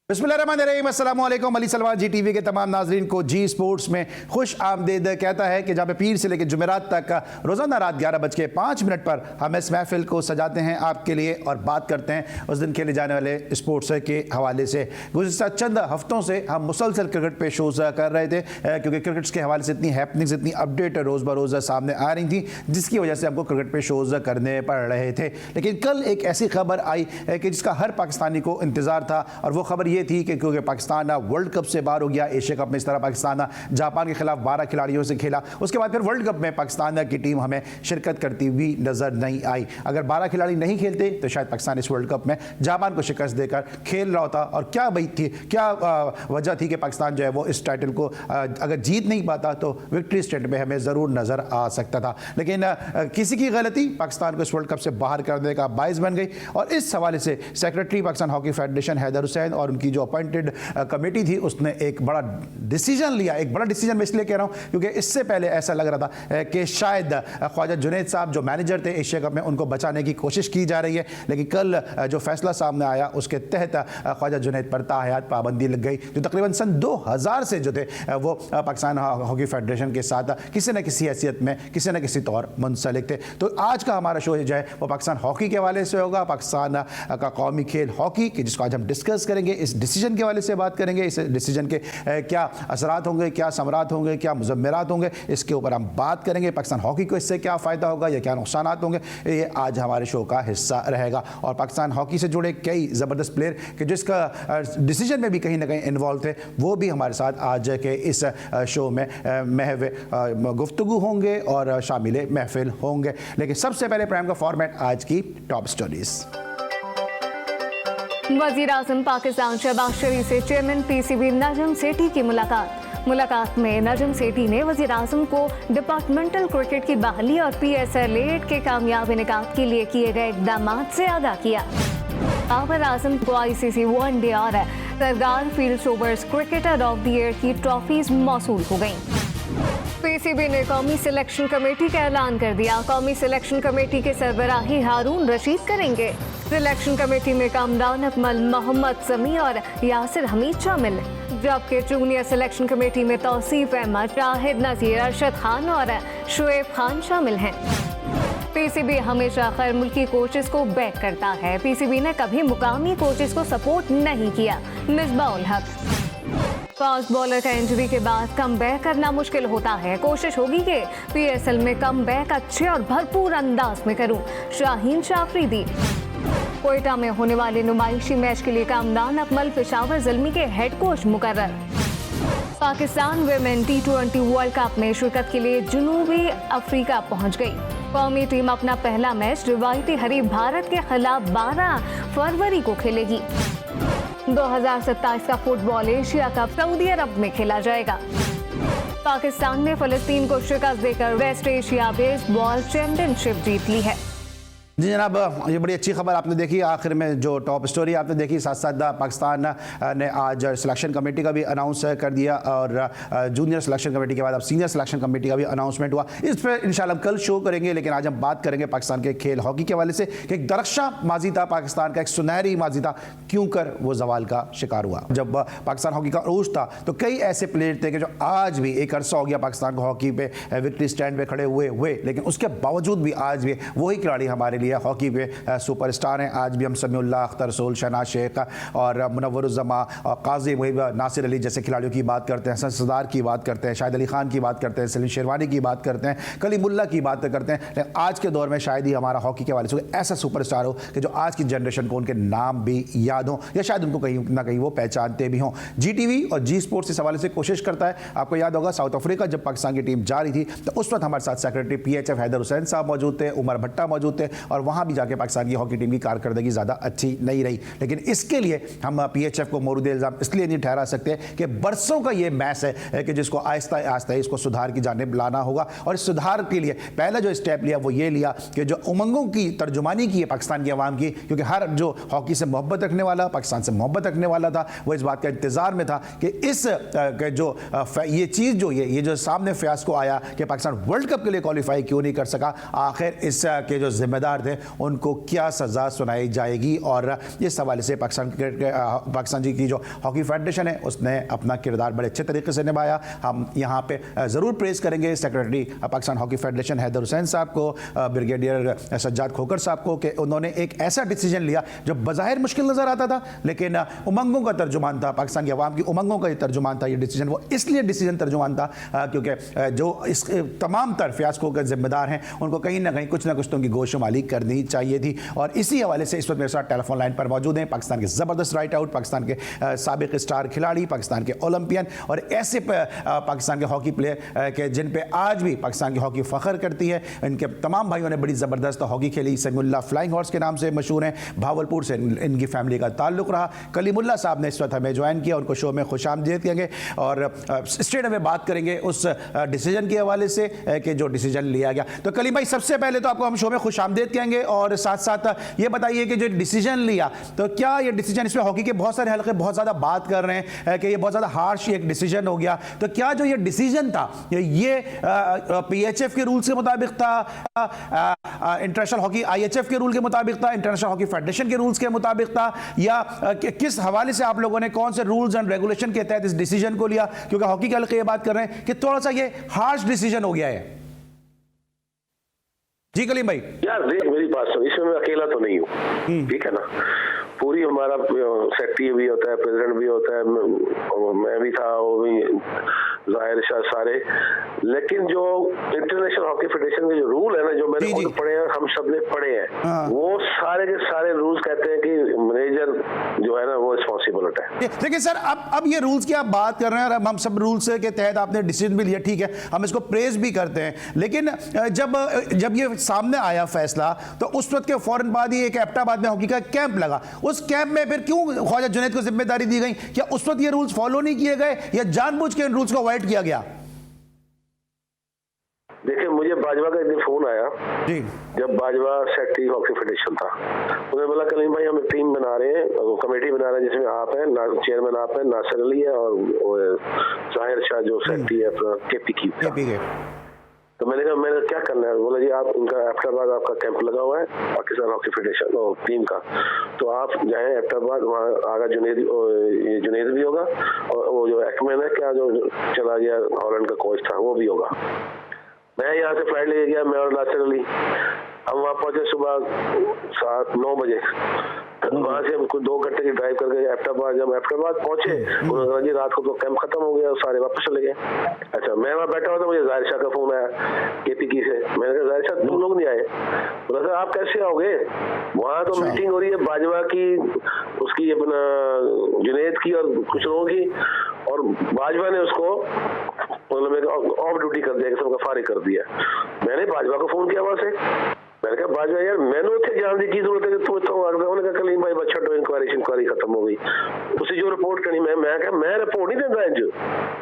बिस्मिल्लाहिर्रहमानिर्रहीम, अस्सलाम वालेकुम। अली सलमान जी टीवी के तमाम नाजरीन को जी स्पोर्ट्स में खुश आमदीद कहता है कि जहाँ पे पीर से लेकर जुमेरात तक रोज़ाना रात 11:05 पर हम इस महफिल को सजाते हैं आपके लिए और बात करते हैं उस दिन खेले जाने वाले स्पोर्ट्स के हवाले से। गुज़िश्ता चंद हफ्तों से हम मुसलसल क्रिकेट पे शोज़ कर रहे थे क्योंकि क्रिकेट्स के हवाले से इतनी हैपनिंग्स, इतनी अपडेट रोज़ बरोज़ सामने आ रही थी जिसकी वजह से हमको क्रिकेट पे शोज़ करने पड़ रहे थे। लेकिन कल एक ऐसी खबर आई कि जिसका हर पाकिस्तानी को इंतज़ार था और वो खबर ये थी कि क्योंकि पाकिस्तान वर्ल्ड कप से बाहर हो गया। एशिया कप में इस तरह पाकिस्तान जापान के खिलाफ 12 खिलाड़ियों से खेला, उसके बाद फिर वर्ल्ड कप में पाकिस्तान की टीम हमें शिरकत करती हुई नजर नहीं आई। अगर 12 खिलाड़ी नहीं खेलते तो शायद पाकिस्तान इस वर्ल्ड कप में जापान को शिकस्त देकर खेल रहा होता। और क्या वही थी, क्या वजह थी कि पाकिस्तान जो है वो इस टाइटल को अगर जीत नहीं पाता तो विक्ट्री स्टेट में हमें ज़रूर नज़र आ सकता था। लेकिन किसी की गलती पाकिस्तान को इस वर्ल्ड कप से बाहर करने का बायस बन गई। और इस हवाले से secretary Pakistan hockey federation Haider Hussain और उनकी जो अपॉइंटेड कमेटी थी उसने एक बड़ा डिसीजन लिया। एक बड़ा डिसीजन मैं इसलिए कह रहा हूं क्योंकि इससे पहले ऐसा लग रहा था कि शायद ख्वाजा जुनैद साहब जो मैनेजर थे एशिया कप में उनको बचाने की कोशिश की जा रही है। लेकिन कल जो फैसला सामने आया उसके तहत ख्वाजा जुनैद पर ताहयात पाबंदी लग गई जो तकरीबन सन 2000 से जो थे वो पाकिस्तान हॉकी फेडरेशन के साथ किसी न किसी हैसियत में किसी न किसी तौर मुंसलिक थे। तो आज का हमारा शो जो है वो पाकिस्तान हॉकी के हवाले से होगा, पाकिस्तान का कौमी खेल हॉकी कि जिसको आज हम डिस्कस करेंगे। इस डिसीजन के हवाले से बात करेंगे, इस डिसीजन के क्या असरात होंगे, क्या समरात होंगे, क्या मुज़म्मिरात होंगे, इसके ऊपर हम बात करेंगे। पाकिस्तान हॉकी को इससे क्या फ़ायदा होगा या क्या नुकसानात होंगे, ये आज हमारे शो का हिस्सा रहेगा। और पाकिस्तान हॉकी से जुड़े कई ज़बरदस्त प्लेयर कि जिसका डिसीजन में भी कहीं ना कहीं इन्वॉल्व थे वो भी हमारे साथ आज के इस शो में महव गुफ्तगू होंगे और शामिल महफिल होंगे। लेकिन सबसे पहले प्रोग्राम का फॉर्मेट आज की टॉप स्टोरीज। वज़ीर आज़म पाकिस्तान शहबाज शरीफ से चेयरमैन पीसीबी नजम सेठी की मुलाकात में नजम सेठी ने वज़ीर आज़म को डिपार्टमेंटल क्रिकेट की बहाली और PSL 8 के कामयाब इनेकाद के लिए किए गए इक़दाम से आगाह किया। बाबर आज़म को ICC वनडे और Sir Garfield Sobers cricketer of the year की ट्रॉफीज मौसूल हो गईं। पीसीबी ने कौमी सिलेक्शन कमेटी का ऐलान कर दिया। कौमी सिलेक्शन कमेटी के सरबराही हारून रशीद करेंगे। सिलेक्शन कमेटी में कामरान अकमल, मोहम्मद समी और यासिर हमीद शामिल, जबकि जूनियर सिलेक्शन कमेटी में तौसीफ अहमद, शाहिद नज़ीर, अरशद खान और शुएब खान शामिल हैं। पीसीबी हमेशा खैर मुल्की कोचेस को बैक करता है। पीसीबी ने कभी मुकामी कोचेस को सपोर्ट नहीं किया। मिसबाह उल हक, फास्ट बॉलर का इंजरी के बाद कम बैक करना मुश्किल होता है। कोशिश होगी कि PSL में कम बैक अच्छे और भरपूर अंदाज में करूं। शाहीन शाफरीदी, कोयटा में होने वाले नुमाइशी मैच के लिए कामरान अकमल पेशावर ज़ल्मी के हेड कोच मुकर्रर। Pakistan women T20 world cup में शिरकत के लिए जनूबी अफ्रीका पहुंच गई। कौमी टीम अपना पहला मैच रिवायती हरीफ भारत के खिलाफ 12 फरवरी को खेलेगी। 2027 का फुटबॉल एशिया कप सऊदी अरब में खेला जाएगा। पाकिस्तान ने फ़लस्तीन को शिकस्त देकर वेस्ट एशिया बेसबॉल चैंपियनशिप जीत ली है। जी जनाब, ये बड़ी अच्छी खबर आपने देखी। आखिर में जो टॉप स्टोरी आपने देखी, साथ साथ पाकिस्तान ने आज सिलेक्शन कमेटी का भी अनाउंस कर दिया और जूनियर सिलेक्शन कमेटी के बाद अब सीनियर सिलेक्शन कमेटी का भी अनाउंसमेंट हुआ। इस पर इंशाल्लाह कल शो करेंगे। लेकिन आज हम बात करेंगे पाकिस्तान के खेल हॉकी के हवाले से कि एक दरख्शा माजी था पाकिस्तान का, एक सुनहरी माजी था, क्यों कर वो जवाल का शिकार हुआ। जब पाकिस्तान हॉकी का अरूज था तो कई ऐसे प्लेयर थे कि जो आज भी एक अरसा हो गया पाकिस्तान को हॉकी पे विक्ट्री स्टैंड पे खड़े हुए लेकिन उसके बावजूद भी आज भी वही खिलाड़ी हमारे हॉकी पे सुपरस्टार हैं। आज भी हम समीउल्लाह, अख्तर रसूल, शहनाज शेख और मुनव्वरुज़्ज़मा और काजी मुहिब, नासिर अली जैसे खिलाड़ियों की बात करते हैं, हसन सरदार की बात करते हैं, शाहिद अली खान की बात करते हैं, सलीम शेरवानी की बात करते हैं, कलीमुल्लाह की बात करते हैं। लेकिन आज के दौर में शायद ही हमारा हॉकी के हवाले से ऐसा सुपरस्टार हो कि जो आज की जनरेशन को उनके नाम भी याद हो या शायद उनको कहीं ना कहीं वो पहचानते भी हों। GTV और जी स्पोर्ट्स इस हवाले से कोशिश करता है। आपको याद होगा साउथ अफ्रीका जब पाकिस्तान की टीम जा रही थी तो उस वक्त हमारे साथ सेक्रेटरी PHF हैदर हुसैन साहब मौजूद थे, उमर भट्टा मौजूद थे और वहाँ भी जाके पाकिस्तान की हॉकी टीम की कारकर्दगी ज़्यादा अच्छी नहीं रही। लेकिन इसके लिए हम PHF को मोरूद इल्ज़ाम इसलिए नहीं ठहरा सकते कि बरसों का ये मैच है कि जिसको आहिस्ता आहिस्ता इसको सुधार की जानिब लाना होगा। और इस सुधार के लिए पहला जो स्टेप लिया वो ये लिया कि जो उमंगों की तर्जुमानी की है पाकिस्तान की आवाम की, क्योंकि हर जो हॉकी से मोहब्बत रखने वाला, पाकिस्तान से मोहब्बत रखने वाला था, वो इस बात का इंतज़ार में था कि इस जो ये चीज़ जो ये जो सामने फ़ियास्को आया कि पाकिस्तान वर्ल्ड कप के लिए क्वालिफाई क्यों नहीं कर सका, आखिर इसके जो जिम्मेदार हैं उनको क्या सज़ा सुनाई जाएगी। और इस हवाले से पाकिस्तान जी की जो हॉकी फेडरेशन है उसने अपना किरदार बड़े अच्छे तरीके से निभाया। हम यहाँ पे ज़रूर प्रेज़ करेंगे secretary Pakistan hockey federation Haider Hussain साहब को, ब्रिगेडियर सज्जाद खोकर साहब को, कि उन्होंने एक ऐसा डिसीजन लिया जो बज़ाहिर मुश्किल नज़र आता था लेकिन उमंगों का तर्जुमान था, पाकिस्तान की आवाम की उमंगों का ये तर्जुमान था। ये डिसीजन वो इसलिए डिसीजन तर्जुमान था क्योंकि जो इस तमाम तर फियास्कों के जिम्मेदार हैं उनको कहीं ना कहीं कुछ ना कुछ तो उनकी गोशुमाली करनी चाहिए थी। और इसी हवाले से इस वक्त मेरे साथ टेलीफोन लाइन पर मौजूद हैं पाकिस्तान के ज़बरदस्त राइट आउट, पाकिस्तान के साबिक स्टार खिलाड़ी, पाकिस्तान के ओलंपियन और ऐसे पाकिस्तान के हॉकी प्लेयर के जिन पे आज भी पाकिस्तान की हॉकी फ़ख्र करती है। इनके तमाम भाइयों ने बड़ी ज़बरदस्त हॉकी खेली। समीउल्लाह फ्लाइंग हॉर्स के नाम से मशहूर हैं, भावलपुर से इनकी फैमिली का ताल्लुक़ रहा। कलीमुल्लाह साहब ने इस वक्त हमें ज्वाइन किया, उनको शो में खुशामदीद करेंगे और स्ट्रेट में बात करेंगे उस डिसीजन के हवाले से कि जो डिसीजन लिया गया। तो कलीम भाई, सबसे पहले तो आपको हम शो में खुशामदीद कहेंगे और साथ साथ ये बताइए कि जो डिसीजन लिया तो क्या ये डिसीजन, इसमें हॉकी के बहुत सारे हल्के बहुत ज़्यादा बात कर रहे हैं कि ये बहुत ज़्यादा हार्श एक डिसीजन हो गया, तो क्या जो ये डिसीजन था ये PHF के रूल्स के मुताबिक था, इंटरनेशनल हॉकी IHF के रूल के मुताबिक था, इंटरनेशनल हॉकी फेडरेशन के रूल्स के मुताबिक था, या किस हवाले से आप लोगों ने कौन से रूल्स एंड रेगुलेशन के तहत इस डिसीजन को लिया? क्योंकि हॉकी के हल्के ये बात कर रहे हैं कि थोड़ा सा ये हार्श डिसीजन हो गया है। जी कलीम भाई। यार देख, मेरी बात सुन, इसमें मैं अकेला तो नहीं हूँ, ठीक है ना। पूरी हमारा सेक्रेटरी भी होता है, प्रेसिडेंट भी होता है, मैं भी था, वो भी जाहिर शाह सारे। लेकिन जो इंटरनेशनल हॉकी फेडरेशन के जो रूल है ना, जो मैंने खुद पढ़े हैं, हम सब ने पढ़े हैं, वो सारे के सारे रूल्स कहते हैं कि मैनेजर जो है ना वो रिस्पॉन्सिबल होता है। देखिए सर, अब ये रूल्स की आप बात कर रहे हैं और हम सब रूल्स के तहत आपने डिसीजन भी लिया, ठीक है, हम इसको प्रेज भी करते हैं। लेकिन जब ये सामने आया फैसला तो उस वक्त के फौरन बाद ही एक एबटाबाद में हॉकी का कैंप लगा। उस कैंप में फिर क्यों ख्वाजा जुनैद को जिम्मेदारी दी गई? क्या उस वक्त ये रूल्स फॉलो नहीं किए गए या जानबूझ के इन रूल्स को अवॉइड किया गया? देखिए, मुझे बाजवा का एक दिन फोन आया जी, जब बाजवा सेक्रेटरी हॉकी फेडरेशन था। उन्होंने बोला कलीम भाई, हम एक टीम बना रहे हैं, कमेटी बना रहे हैं जिसमें आप हैं, चेयरमैन आप हैं, नासिर अली है और जाहिर शाह जो सेक्रेटरी है KPK। तो मैंने कहा मैंने क्या करना है? बोला जी आप इनका एबटाबाद आपका कैंप लगा हुआ है पाकिस्तान हॉकी फेडरेशन और टीम का, तो आप जाएं एबटाबाद, वहाँ आगा जुनैद भी होगा और वो जो एक्मैन है क्या जो चला गया हॉलैंड का कोच था वो भी होगा। मैं यहाँ से फ्लाइट लेके गया, मैं और नासिर अली, हम वहाँ पहुंचे सुबह 7-9 बजे। वहाँ से हम कुछ 2 घंटे की ड्राइव करके एबटाबाद, जब एबटाबाद पहुंचे उन्होंने कहा जी रात को तो कैंप खत्म हो गया, सारे वापस चले गए। अच्छा, मैं वहाँ बैठा हुआ था, मुझे जाहिर शाह का फोन आया KPK से। मैंने कहा जाहिर शाह तुम लोग नहीं आए? बोला सर आप कैसे आओगे, वहाँ तो मीटिंग हो रही है बाजवा की, उसकी अपना जुनैद की और कुछ लोगों की, और बाजवा ने उसको मतलब ऑफ ड्यूटी कर दिया, सबका फारिग कर दिया। मैंने बाजवा को फोन किया वहां से, मैंने कहा बाजवा यार मैंने उसे जान दी की जरूरत है कि तुम तो उन्होंने कहा कलीम भाई बच्चा तो इंक्वायरी खत्म हो गई, उसे जो रिपोर्ट करनी मैं रिपोर्ट नहीं देता है, जो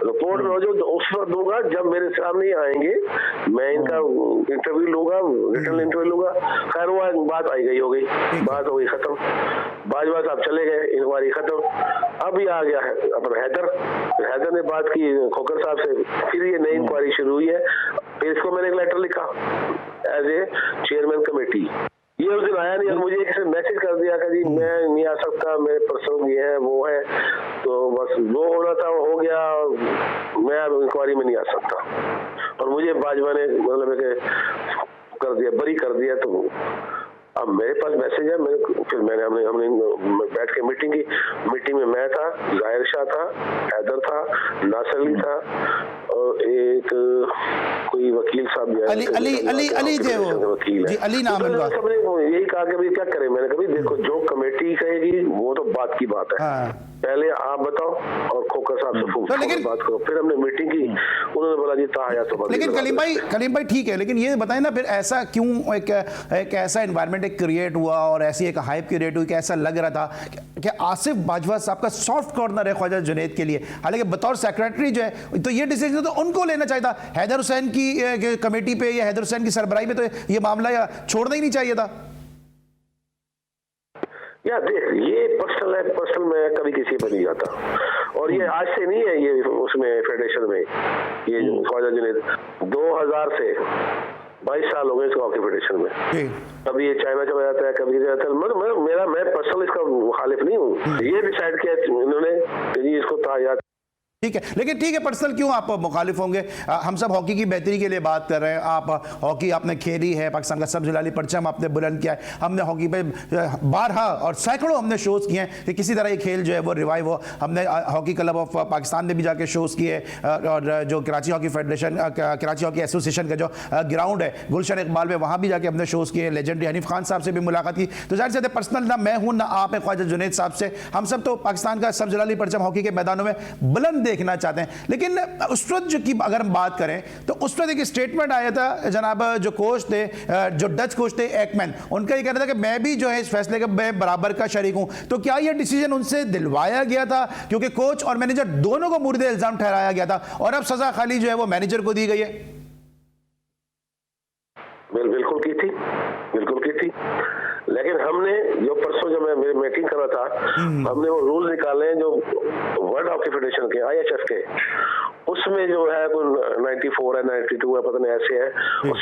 रिपोर्ट जो उस वक्त दूंगा जब मेरे सामने आएंगे, मैं इनका इंटरव्यू लूंगा, रिटर्न इंटरव्यू लूंगा। खैर वो बात आई गई, हो गई, बात हो गई खत्म, बाजवा साहब चले गए, इंक्वायरी खत्म। अब ये आ गया है अपना हैदर ने बात की खोकर साहब से, फिर ये नई इंक्वायरी शुरू हुई है। फिर इसको मैंने एक लेटर लिखा एज ए चेयरमैन कमेटी, ये उस दिन आया नहीं और मुझे एक मैसेज कर दिया कि जी मैं नहीं आ सकता, मेरे पर्सनल ये है वो है, तो बस जो होना था वो हो गया, मैं अब इंक्वायरी में नहीं आ सकता। और मुझे बाजवा ने मतलब कर दिया, बरी कर दिया। तो अब मेरे पास मैसेज है, फिर हमने बैठ के मीटिंग की। मीटिंग में मैं था, जाहिर शाह था, हैदर था, नासिर अली था और एक कोई वकील साहब भी अली थे, वो वकील है, अली नाम है। सबने यही कहा कि भाई क्या करें। मैंने कहा देखो जो कमेटी कहेगी वो तो बात की बात है, पहले आप बताओ और खोकर साहब से लेकिन बात करो। फिर हमने मीटिंग की, उन्होंने बोला जी ताया तो। लेकिन कलीम भाई ठीक है, लेकिन ये बताएं ना फिर ऐसा क्यों एक ऐसा एनवायरनमेंट क्रिएट हुआ और ऐसी एक हाइप क्रिएट हुई कि ऐसा लग रहा था कि आसिफ बाजवा साहब का सॉफ्ट कॉर्नर है ख्वाजा जुनैद के लिए, हालांकि बतौर सेक्रेटरी जो है तो ये डिसीजन तो उनको लेना चाहिए था। हैदर हुसैन की कमेटी पे या हैदर हुसैन की सरबराही में तो ये मामला या छोड़ना ही नहीं चाहिए था। यार देख, ये पर्सनल है, पर्सनल में कभी किसी पर नहीं जाता और ये आज से नहीं है, ये उसमें फेडरेशन में ये ख्वाजा जुनैद 22 साल हो गए इस हॉकी फेडरेशन में। जी। कभी ये चाइना चला जाता है, कभी ये जाता है। मैं पर्सनल इसका मुखालिफ नहीं हूँ। ये डिसाइड किया इन्होंने कि जी इसको याद। ठीक है, लेकिन ठीक है, पर्सनल क्यों आप मुखालिफ होंगे? हम सब हॉकी की बेहतरी के लिए बात कर रहे हैं। आप हॉकी आपने खेली है, पाकिस्तान का सब जलाली परचम आपने बुलंद किया है। हमने हॉकी पे बारहा और सैकड़ों हमने शोज़ किए हैं कि किसी तरह ये खेल जो है वो रिवाइव हो। हमने हॉकी क्लब ऑफ पाकिस्तान में भी जाके शोज़ किए, और जो Karachi hockey federation, Karachi hockey association का जो ग्राउंड है गुलशन इकबाल में, वहाँ भी जाके हमने शोज़ किए। लेजेंडरी हनीफ खान साहब से भी मुलाकात की। तो जाहिर से पर्सनल ना मैं हूँ ना आप हैं ख्वाजा जुनैद साहब से, हम सब तो पाकिस्तान का सब जलाली परचम हॉकी के मैदानों में बुलंद देखना चाहते हैं। लेकिन उस वक्त की अगर हम बात करें तो उस वक्त एक स्टेटमेंट आया था, जनाब जो कोच थे, जो डच कोच थे एकमैन, उनका ये कहना था कि मैं भी जो है इस फैसले का मैं बराबर का शरीक हूं। तो क्या ये डिसीजन उनसे दिलवाया गया था? क्योंकि कोच और मैनेजर दोनों को मुर्दे इल्जाम ठहराया गया था और अब सजा खाली जो है वो मैनेजर को दी गई है। बिल्कुल की थी, बिल्कुल की थी। लेकिन हमने जो परसों जब मैं मीटिंग कर रहा था, हमने वो रूल निकाले जो वर्ल्ड हॉकी फेडरेशन के, IHF के, उसमें जो है कोई 94 है, 92 है, पता नहीं ऐसे है, और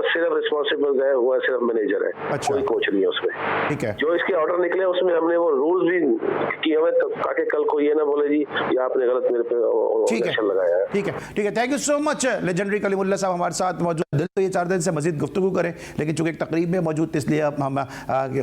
सिर्फ रिस्पॉन्सिबल है हुआ सिर्फ मैनेजर है। अच्छा। कोई कोच नहीं है उसमें। ठीक है। जो इसके ऑर्डर निकले उसमें हमने वो रूल्स भी किए हुए ताकि कल को ये ना बोले जी ये आपने गलत मेरे पे ऑब्जेक्शन लगाया है। ठीक है, ठीक है, thank you so much. Legendary Kalimulla साहब हमारे साथ मौजूद। दिल तो ये 4 दिन से मजीद गुफ्तगू करें, लेकिन चूंकि एक तकरीब में मौजूद थे इसलिए हम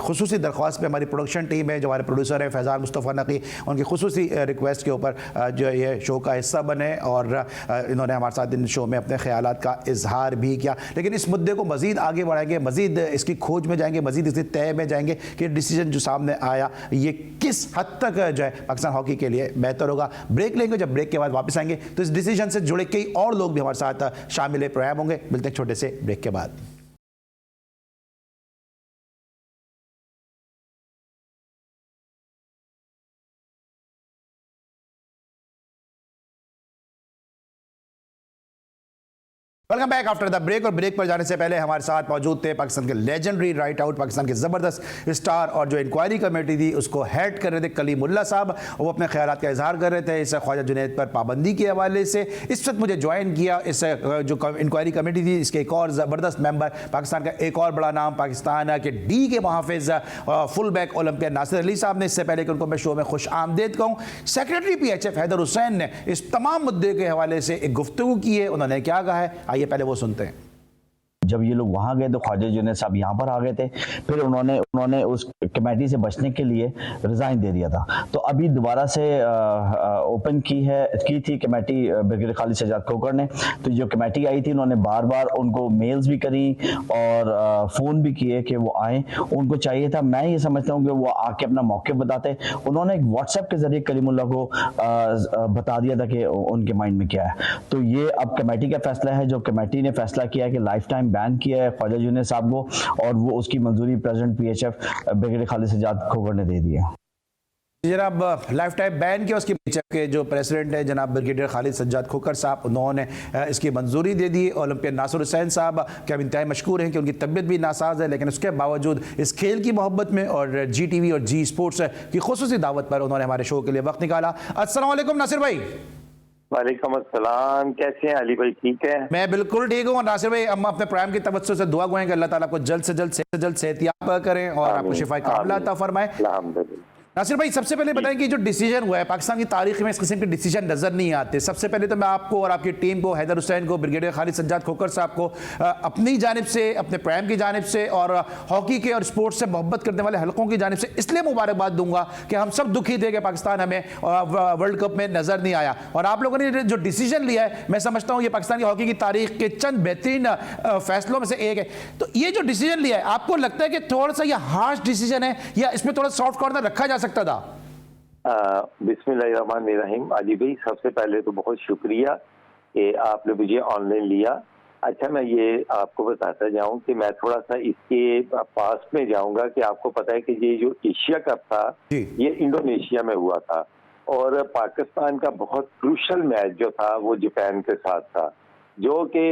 खुसूसी दरख्वास्त पे हमारी प्रोडक्शन टीम है, जो हमारे प्रोड्यूसर है फैज़ान मुस्तफ़ा नकी, उनकी खुसूसी रिक्वेस्ट के ऊपर जो ये शो का हिस्सा बने और इन्होंने हमारे साथ इन शो में अपने ख्यालात का इजहार भी किया। लेकिन इस मुद्दे को मज़ीद आगे बढ़ाएंगे, मज़ीद इसकी खोज में जाएंगे, मज़ीद इसकी तय में जाएंगे कि डिसीजन जो सामने आया ये किस हद तक जो है पाकिस्तान हॉकी के लिए बेहतर होगा। ब्रेक लेंगे, जब ब्रेक के बाद वापस आएंगे तो इस डिसीजन से जुड़े कई और लोग भी हमारे साथ शामिल प्रोग्राम होंगे। मिलते हैं छोटे से ब्रेक के बाद। Welcome back after the break. और ब्रेक पर जाने से पहले हमारे साथ मौजूद थे पाकिस्तान के लेजेंडरी राइट आउट, पाकिस्तान के ज़बरदस्त स्टार और जो इंक्वायरी कमेटी थी उसको हेड कर रहे थे कलीमुल्ला साहब। वो अपने ख्यालात का इजहार कर रहे थे इस ख्वाजा जुनैद पर पाबंदी के हवाले से। इस वक्त मुझे ज्वाइन किया इस जो इंक्वायरी कमेटी थी, इसके एक और ज़बरदस्त मेंबर, पाकिस्तान का एक और बड़ा नाम, पाकिस्तान के डी के मुहाफिज full back Olympian Nasir Ali साहब ने। इससे पहले कि उनको मैं शो में खुश आमदेद कहूँ, सेक्रेटरी PHF हैदर हुसैन ने इस तमाम मुद्दे के हवाले से एक गुफ्तगू की है। उन्होंने क्या कहा है, आइए पहले वो सुनते हैं। जब ये लोग वहाँ गए तो ख्वाजा जुनैद साहब यहाँ पर आ गए थे, फिर उन्होंने उस कमेटी से बचने के लिए रिज़ाइन दे दिया था। तो अभी दोबारा से ओपन की थी कमेटी ब्रिगेडियर खालिद सज्जाद खोखर ने। तो जो कमेटी आई थी उन्होंने बार बार उनको मेल्स भी करी और फ़ोन भी किए कि वो आएँ। उनको चाहिए था, मैं ये समझता हूँ कि वो आके अपना मौक़िफ़ बताते। उन्होंने एक व्हाट्सएप के ज़रिए कलीमुल्लाह को बता दिया था कि उनके माइंड में क्या है। तो ये अब कमेटी का फैसला है। जो कमेटी ने फैसला किया है कि लाइफ टाइम बैन किया है ख्वाजा जुनैद साहब को, और वो उसकी मंजूरी president PHF brigadier Khalid Sajjad Khokhar ने दे दी है। जनाब लाइफ टाइम बैन किया, उसकी PHF के जो प्रेसिडेंट है जनाब ब्रिगेडियर खालिद सज्जाद खोखर साहब, उन्होंने इसकी मंजूरी दे दी। ओलंपियन नासिर हुसैन साहब के हम इंतहाई मशकूर हैं कि उनकी तबीयत भी नासाज है, लेकिन उसके बावजूद इस खेल की मोहब्बत में और GTV और G स्पोर्ट्स की खुसूसी दावत पर उन्होंने हमारे शो के लिए वक्त निकाला। अस्सलाम वालेकुम नासिर भाई। वालेकुम अस्सलाम, कैसे हैं अली भाई? ठीक है, मैं बिल्कुल ठीक हूँ। नासिर भाई, हम अपने प्रोग्राम की तवज्जो से दुआ गो कि अल्लाह ताला आपको जल्द से जल्द सेहतियाब करें और आपको शिफाए कामिला अता फरमाए। अल्हम्दुलिल्लाह। नासिर भाई, सबसे पहले बताएं कि जो डिसीजन हुआ है, पाकिस्तान की तारीख में इस किस्म के डिसीजन नजर नहीं आते। सबसे पहले तो मैं आपको और आपकी टीम को, हैदर हुसैन को, ब्रिगेडियर खालिद सज्जाद खोखर साहब को अपनी जानिब से, अपने प्रोग्राम की जानिब से और हॉकी के और स्पोर्ट्स से मोहब्बत करने वाले हलकों की जानिब से इसलिए मुबारकबाद दूंगा कि हम सब दुखी थे कि पाकिस्तान हमें वर्ल्ड कप में नजर नहीं आया। और आप लोगों ने जो डिसीजन लिया है, मैं समझता हूँ ये पाकिस्तान की हॉकी की तारीख के चंद बेहतरीन फैसलों में से एक है। तो ये जो डिसीजन लिया है, आपको लगता है कि थोड़ा सा ये हार्श डिसीजन है या इसमें थोड़ा सॉफ्ट कॉर्नर रखा जा सकता था? बिस्मिल्लाहिर्रहमानिर्रहीम। अली भाई, सबसे पहले तो बहुत शुक्रिया कि आपने मुझे ऑनलाइन लिया। अच्छा, मैं ये आपको बताता जाऊं कि मैं थोड़ा सा इसके पास में जाऊंगा कि आपको पता है कि ये जो एशिया कप था ये इंडोनेशिया में हुआ था और पाकिस्तान का बहुत क्रूशल मैच जो था वो जापान के साथ था, जो कि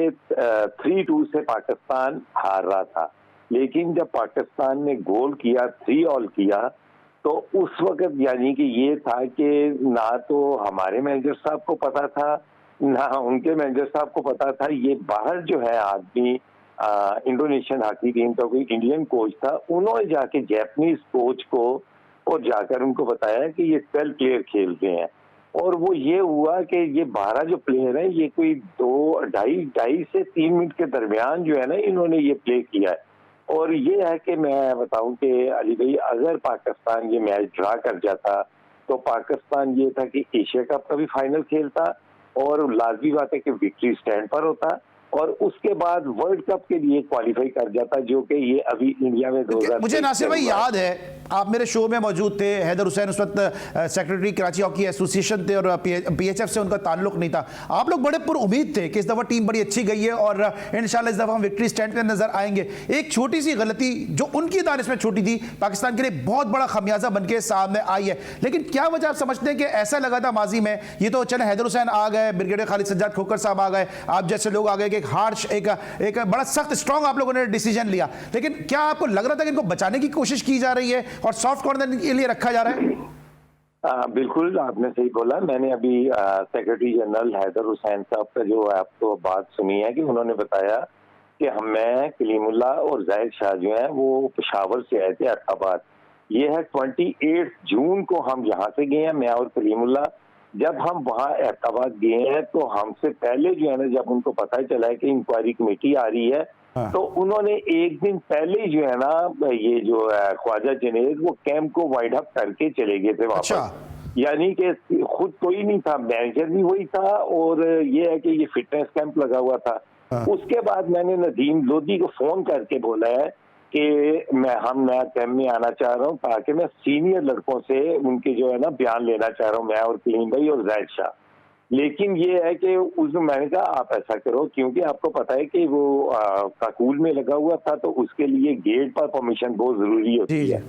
3-2 से पाकिस्तान हार रहा था। लेकिन जब पाकिस्तान ने गोल किया, 3-3 किया, तो उस वक्त यानी कि ये था कि ना तो हमारे मैनेजर साहब को पता था ना उनके मैनेजर साहब को पता था। ये बाहर जो है आदमी इंडोनेशियन हॉकी टीम का कोई इंडियन कोच था, उन्होंने जाके जापानीज कोच को और जाकर उनको बताया कि ये 12 प्लेयर खेलते हैं, और वो ये हुआ कि ये 12 जो प्लेयर हैं ये कोई 2-2.5 से 3 मिनट के दरमियान जो है ना इन्होंने ये प्ले किया है। और ये है कि मैं बताऊं कि अली भाई, अगर पाकिस्तान ये मैच ड्रा कर जाता तो पाकिस्तान ये था कि एशिया कप का भी फाइनल खेलता और लाजमी बात है कि विक्ट्री स्टैंड पर होता, और उसके बाद वर्ल्ड कप के लिए क्वालिफाई कर जाता, जो कि ये अभी इंडिया में 2023 मुझे नासिर भाई याद है आप मेरे शो में मौजूद थे। हैदर हुसैन उस वक्त सेक्रेटरी कराची हॉकी एसोसिएशन थे और पीएचएफ से उनका ताल्लुक नहीं था। आप लोग बड़े पुरुम्मीद थे कि इस दफ़ा टीम बड़ी अच्छी गई है और इंशाल्लाह इस दफ़ा हम विक्ट्री स्टैंड पे नजर आएंगे। एक छोटी सी गलती जो उनकी दानिश में छोटी थी, पाकिस्तान के लिए बहुत बड़ा खमियाजा बनके सामने आई है। लेकिन क्या वजह आप समझते हैं कि ऐसा लगा था माजी में, ये तो चले हैदर हुसैन आ गए, ब्रिगेडियर खालिद सज्जाद खोखर साहब आ गए, आप जैसे लोग आ गए कि एक हार्श एक बड़ा सख्त स्ट्रॉन्ग आप लोगों ने डिसीजन लिया, लेकिन क्या आपको लग रहा था कि इनको बचाने की कोशिश की जा रही है और सॉफ्ट कॉर्नर के लिए रखा जा रहा है? बिल्कुल आपने सही बोला। मैंने अभी सेक्रेटरी जनरल हैदर हुसैन साहब का जो आपको बात सुनी है कि उन्होंने बताया कि मैं कलीमुल्ला और जाहिद शाह जो है वो पेशावर से आए थे अहमदाबाद। ये है 28 जून को हम यहाँ से गए हैं, मैं और कलीमुल्ला। जब हम वहाँ अहमदाबाद गए हैं तो हमसे पहले जो है ना, जब उनको पता चला है कि इंक्वायरी कमेटी आ रही है, तो उन्होंने एक दिन पहले जो है ना ये जो ख्वाजा जुनैद वो कैंप को वाइड अप करके चले गए थे वापस। यानी कि खुद कोई नहीं था, मैनेजर भी वही था, और ये है कि ये फिटनेस कैंप लगा हुआ था। उसके बाद मैंने नदीम लोधी को फोन करके बोला है कि हम नया कैंप में आना चाह रहा हूँ, ताकि मैं सीनियर लड़कों से उनके जो है ना बयान लेना चाह रहा हूँ, मैं और कलीम भाई और जाहिद शाह। लेकिन ये है कि उस मैंने कहा आप ऐसा करो, क्योंकि आपको पता है कि वो काकूल में लगा हुआ था, तो उसके लिए गेट पर परमिशन बहुत जरूरी होती है।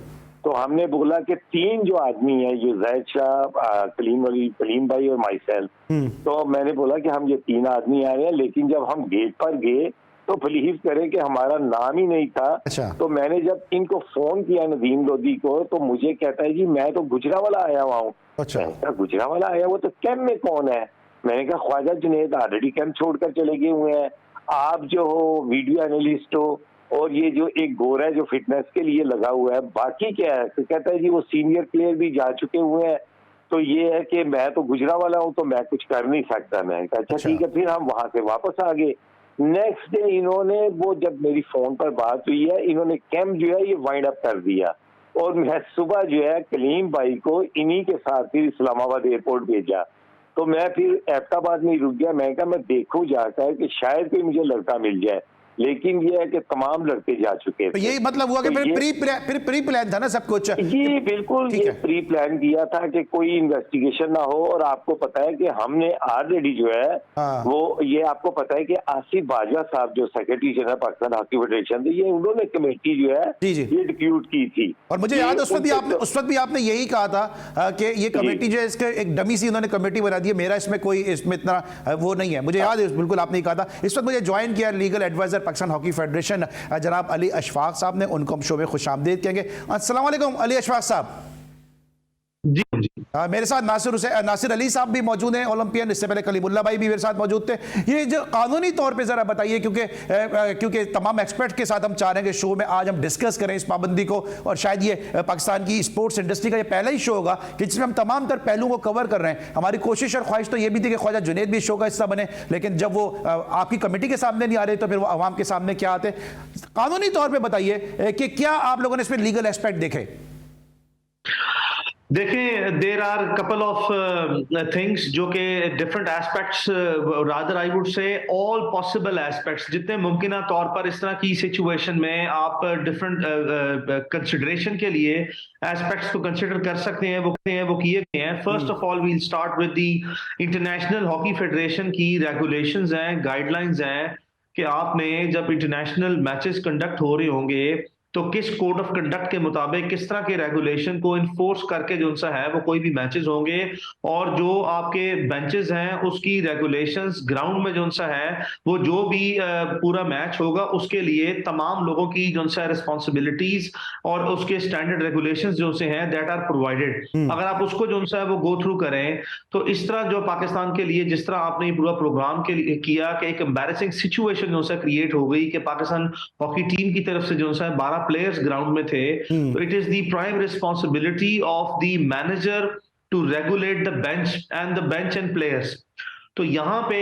तो हमने बोला कि 3 जो आदमी है, ये जाहिद शाह, कलीम भाई और माई सेल्फ, तो मैंने बोला कि हम ये 3 आदमी आ रहे हैं। लेकिन जब हम गेट पर गए तो बिलीव करें कि हमारा नाम ही नहीं था। तो मैंने जब इनको फोन किया नदीम लोधी को, तो मुझे कहता है जी मैं तो गुजरावाला आया हुआ हूँ। गुजरावाला आया हुआ, तो कैंप में कौन है? मैंने कहा ख्वाजा जुनैद ऑलरेडी कैंप छोड़कर चले गए हुए हैं, आप जो हो वीडियो एनालिस्ट हो, और ये जो एक गोरा है जो फिटनेस के लिए लगा हुआ है, बाकी क्या है? तो कहता है जी वो सीनियर प्लेयर भी जा चुके हुए हैं, तो ये है कि मैं तो गुजरावाला हूँ तो मैं कुछ कर नहीं सकता। मैं अच्छा ठीक है। फिर हम वहां से वापस आ गए। नेक्स्ट डे इन्होंने, वो जब मेरी फोन पर बात हुई है, इन्होंने कैंप जो है ये वाइंड अप कर दिया, और मैं सुबह जो है कलीम भाई को इन्हीं के साथ फिर इस्लामाबाद एयरपोर्ट भेजा। तो मैं फिर अहमदाबाद में रुक गया। मैं कहा मैं देखूं जाकर कि शायद कोई मुझे लड़का मिल जाए, लेकिन ये है कि तमाम लड़के जा चुके थे। तो यही मतलब हुआ कि फिर प्री प्लान था ना सब कुछ? जी बिल्कुल, ये प्री प्लान किया था कि कोई इन्वेस्टिगेशन ना हो। और आपको पता है कि हमने ऑलरेडी जो है वो, ये आपको पता है कि आसिफ बाजवा साहब जो secretary general Pakistan hockey federation थे, ये उन्होंने कमेटी जो है ये डिप्यूट की थी। और मुझे याद है उस वक्त भी आपने यही कहा था कि ये कमेटी जो है इसके एक डमी सी उन्होंने कमेटी बना दी है, मेरा इसमें इतना वो नहीं है। मुझे याद है बिल्कुल आपने कहा था। इस वक्त मुझे ज्वाइन किया legal advisor Pakistan hockey federation जनाब अली अशफाक साहब ने, उनको हम शो में खुशामदीद कहेंगे। अस्सलाम वालेकुम अली अशफाक साहब। जी जी मेरे साथ नासिर अली साहब भी मौजूद हैं, ओलंपियन। इससे पहले कलीमुल्ला भाई भी मेरे साथ मौजूद थे। ये जो कानूनी तौर पे जरा बताइए, क्योंकि तमाम एक्सपर्ट के साथ हम चाह रहे हैं कि शो में आज हम डिस्कस करें इस पाबंदी को, और शायद ये पाकिस्तान की स्पोर्ट्स इंडस्ट्री का ये पहला ही शो होगा कि जिसमें हम तमाम तर पहलुओं को कवर कर रहे हैं। हमारी कोशिश और ख्वाहिश तो ये भी थी कि ख्वाजा जुनैद भी शो का हिस्सा बने, लेकिन जब वो आपकी कमेटी के सामने नहीं आ रहे तो फिर वो अवाम के सामने क्या आते। कानूनी तौर पर बताइए कि क्या आप लोगों ने इसमें लीगल एस्पेक्ट देखे? देखें, there are couple of things जो कि different aspects, rather I would say all possible aspects, जितने मुमकिन तौर पर इस तरह की सिचुएशन में आप डिफरेंट कंसिडरेशन के लिए एस्पेक्ट्स को कंसिडर कर सकते हैं, वो किए गए हैं। First of all we'll start with the international hockey federation की रेगुलेशंस हैं, गाइडलाइंस हैं कि आपने जब इंटरनेशनल मैचेस कंडक्ट हो रहे होंगे तो किस कोड ऑफ कंडक्ट के मुताबिक किस तरह के रेगुलेशन को इन्फोर्स करके जो सा है वो कोई भी मैचेस होंगे, और जो आपके बेंचेस हैं उसकी रेगुलेशंस ग्राउंड में जो सा है वो जो भी पूरा मैच होगा उसके लिए तमाम लोगों की जो सा रिस्पॉन्सिबिलिटीज और उसके स्टैंडर्ड रेगुलेशंस जो से हैं दैट आर प्रोवाइडेड। अगर आप उसको जो सा है वो गो थ्रू करें तो इस तरह जो पाकिस्तान के लिए जिस तरह आपने ये पूरा प्रोग्राम के लिए किया कि एक एम्बैरेसिंग सिचुएशन जो सा क्रिएट हो गई कि पाकिस्तान हॉकी टीम की तरफ से जो सा 12 प्लेयर्स ग्राउंड में थे, तो it is the prime responsibility of the manager to regulate the bench and players. तो यहाँ पे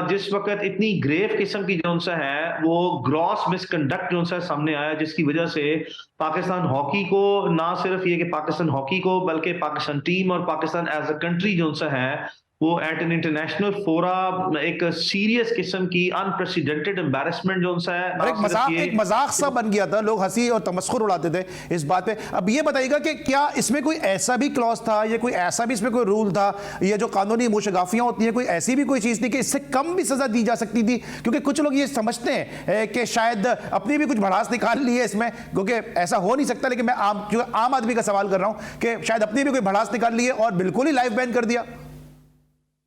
जिस वक्त इतनी ग्रेव किस्म की जो सा है वो ग्रॉस मिसकंडक्ट जो सा सामने आया, जिसकी वजह से पाकिस्तान हॉकी को, ना सिर्फ ये कि पाकिस्तान हॉकी को बल्कि पाकिस्तान टीम और पाकिस्तान एज अ कंट्री जो सा है वो एट एन इंटरनेशनल फोरा एक सीरियस किस्म की अनप्रेसिडेंटेड एम्बैरेसमेंट जो सा है, और एक मजाक सा बन गया था, लोग हंसी और तमस्खुर उड़ाते थे इस बात पे। अब ये बताइएगा कि क्या इसमें कोई ऐसा भी क्लॉज था या कोई ऐसा भी इसमें कोई रूल था, ये जो कानूनी मुशगाफियां होती हैं कोई ऐसी भी कोई चीज थी कि इससे कम भी सजा दी जा सकती थी? क्योंकि कुछ लोग ये समझते हैं कि शायद अपनी भी कुछ भड़ास निकाल ली है इसमें, क्योंकि ऐसा हो नहीं सकता, लेकिन मैं आम आदमी का सवाल कर रहा हूं कि शायद अपनी भी कोई भड़ास निकाल ली है और बिल्कुल ही लाइफ बैन कर दिया।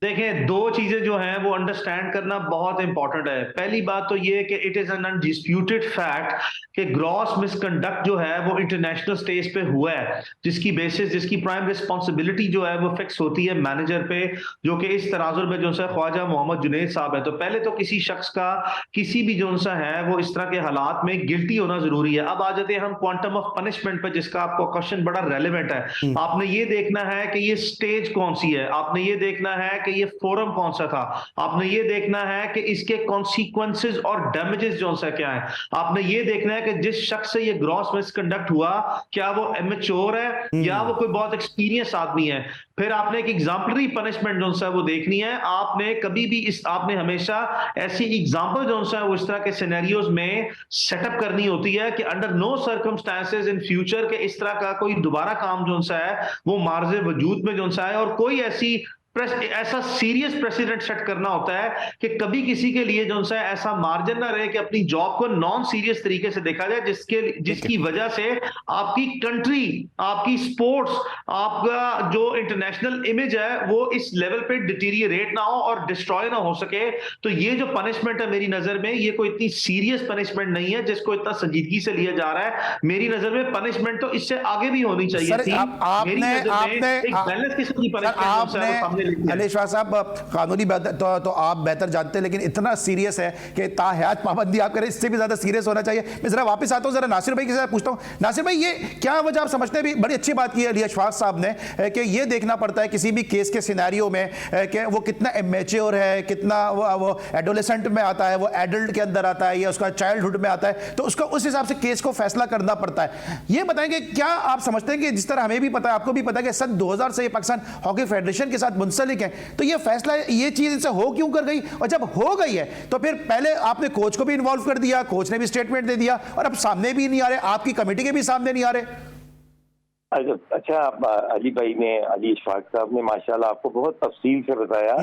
देखें, दो चीजें जो हैं वो अंडरस्टैंड करना बहुत इंपॉर्टेंट है। पहली बात तो ये कि it is an undisputed fact कि ग्रॉस मिसकंडक्ट जो है वो इंटरनेशनल स्टेज पे हुआ है, जिसकी प्राइम रिस्पॉन्सिबिलिटी जो है वो फिक्स होती है मैनेजर पे, जो कि इस तराजुर में जो सा ख्वाजा मोहम्मद जुनैद साहब है। तो पहले तो किसी शख्स का किसी भी जो सा है वो इस तरह के हालात में गिल्टी होना जरूरी है। अब आ जाते हैं हम क्वांटम ऑफ पनिशमेंट पे, जिसका आपको क्वेश्चन बड़ा रेलिवेंट है। आपने ये देखना है कि ये स्टेज कौन सी है, आपने ये देखना है कि ये फोरम कौन सा था, आपने ये देखना है कि इसके कॉन्सिक्वेंसेस और डैमेजेस जो सा क्या है, आपने ये देखना है कि जिस शख्स से ये ग्रॉस मिसकंडक्ट हुआ क्या वो इमेच्योर है या वो कोई बहुत एक्सपीरियंस आदमी है। फिर आपने एक एग्जाम्पलरी पनिशमेंट जो सा वो देखनी है। आपने कभी भी आपने हमेशा ऐसी एग्जाम्पल जो सा वो इस तरह के सिनेरियोज में सेटअप करनी होती है कि under no circumstances in future के इस तरह का कोई दोबारा काम जो सा है वो मार्जे वजूद में जो सा है, और कोई ऐसा सीरियस प्रेसिडेंट सेट करना होता है कि कभी किसी के लिए जो सा ऐसा मार्जिन ना रहे कि अपनी जॉब को नॉन सीरियस तरीके से देखा जाए, जिसकी वजह से आपकी कंट्री, आपकी स्पोर्ट्स, आपका जो इंटरनेशनल इमेज है वो इस लेवल पे डिटीरियरेट ना हो और डिस्ट्रॉय ना हो सके। तो ये जो पनिशमेंट है मेरी नजर में ये कोई इतनी सीरियस पनिशमेंट नहीं है जिसको इतना संजीदगी से लिया जा रहा है। मेरी नजर में पनिशमेंट तो इससे आगे भी होनी चाहिए थी। मेरी नजर में एक बैलेंस किस्म की पनिशमेंट अली शाह साहब, कानूनी तो आप बेहतर जानते हैं, लेकिन इतना सीरियस है कि ताहयात पाबंदी आप करें, इससे भी ज्यादा सीरियस होना चाहिए। मैं जरा वापस आता हूं, जरा नासिर भाई के साथ पूछता हूं। नासिर भाई, ये क्या वजह आप समझते हैं? भी बड़ी अच्छी बात की है अली अशफाक साहब ने कि ये देखना पड़ता है किसी भी केस के सिनेरियो में कि वो कितना इमेच्योर है, कितना वो एडोलेसेंट में आता है, वो एडल्ट के अंदर आता है या उसका चाइल्डहुड में आता है, तो उसका उस हिसाब से केस को फैसला करना पड़ता है। ये बताएंगे क्या आप समझते हैं कि जिस तरह हमें भी पता है, आपको भी पता है कि सन 2000 से पाकिस्तान हॉकी फेडरेशन के साथ मुंसलिक है, तो ये फैसला, ये चीज इनसे हो क्यों कर गई? और जब हो गई है तो फिर पहले आपने कोच को भी इन्वॉल्व कर दिया, कोच ने भी स्टेटमेंट दे दिया और अब सामने भी नहीं आ रहे, आपकी कमेटी के भी सामने नहीं आ रहे। अच्छा, अली भाई ने, अली इशफाक साहब ने माशाल्लाह आपको बहुत तफसील से बताया।